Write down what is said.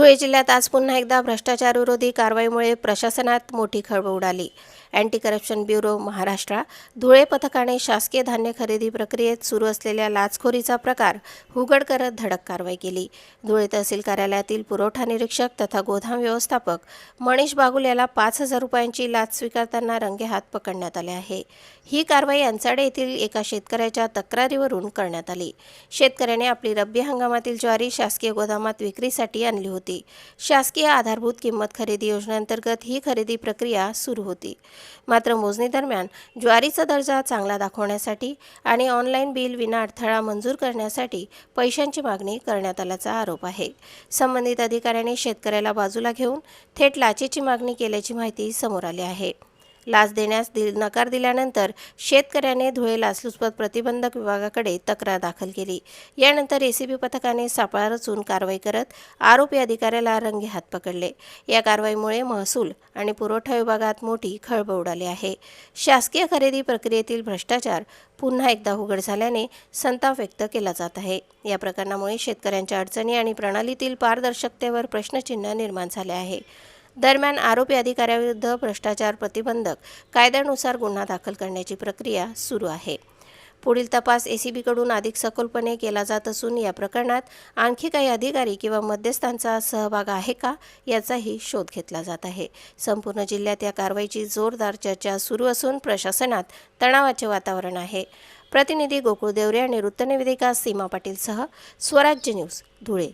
धुळे जिल्ह्यात आज पुन्हा एकदा भ्रष्टाचार विरोधी कारवाईमुळे प्रशासनात मोठी खळबळ उडाली। Anti corruption bureau Maharashtra Dhule पथकाने शासकीय धान्य खरेदी प्रक्रियेत सुरू असलेल्या लाचखोरीचा प्रकार उघड करत धडक कारवाई केली। धुळे तहसील कार्यालयातील पुरवठा निरीक्षक तथा गोदाम व्यवस्थापक मनीष बागुल याला 5,000 रुपयांची लाच स्वीकारताना रंगेहात पकडण्यात आले आहे। ही कारवाई अंचाडे येथील एका शेतकऱ्याच्या तक्रारीवरून करण्यात आली। शेतकऱ्याने आपली रब्बी हंगामातील ज्वारी शासकीय गोदामात विक्रीसाठी आणली होती। शासकीय आधारभूत किंमत खरेदी योजनेअंतर्गत ही खरेदी प्रक्रिया सुरू होती। मात्र मोजणी दरम्यान ज्वारीचा दर्जा चांगला दाखवण्यासाठी आणि ऑनलाईन बिल विना अडथळा मंजूर करण्यासाठी पैशांची मागणी करण्यात आल्याचा आरोप आहे। संबंधित अधिकाऱ्याने शेतकऱ्याला बाजूला घेऊन थेट लाचेची मागणी केल्याची माहिती समोर आली आहे। लाच देण्यास नकार दिल्यानंतर शेतकऱ्याने धुळे लाचलुचपत प्रतिबंधक विभागाकडे तक्रार दाखल केली। यानंतर एसीबी पथकाने सापळा रचून कारवाई करत आरोपी अधिकाऱ्याला रंगेहात पकडले। या कारवाईमुळे महसूल आणि पुरवठा विभागात मोठी खळबळ उडाली आहे। शासकीय खरेदी प्रक्रियेतील भ्रष्टाचार पुन्हा एकदा उघड झाल्याने संताप व्यक्त केला जात आहे। या प्रकरणामुळे शेतकऱ्यांच्या अडचणी आणि प्रणालीतील पारदर्शकतेवर प्रश्नचिन्ह निर्माण झाले आहे। दरम्यान आरोपी अधिकाऱ्याविरुद्ध भ्रष्टाचार प्रतिबंधक कायद्यानुसार गुन्हा दाखल करण्याची प्रक्रिया सुरू आहे। पुढील तपास एसीबीकडून अधिक सखोलपणे केला जात असून या प्रकरणात आणखी काही अधिकारी किंवा मध्यस्थांचा सहभाग आहे का याचाही शोध घेतला जात आहे। संपूर्ण जिल्ह्यात या कारवाईची जोरदार चर्चा सुरू असून प्रशासनात तणावाचे वातावरण आहे। प्रतिनिधी गोकुळ देवरे आणि वृत्तनिवेदिका सीमा पाटीलसह स्वराज्य न्यूज धुळे।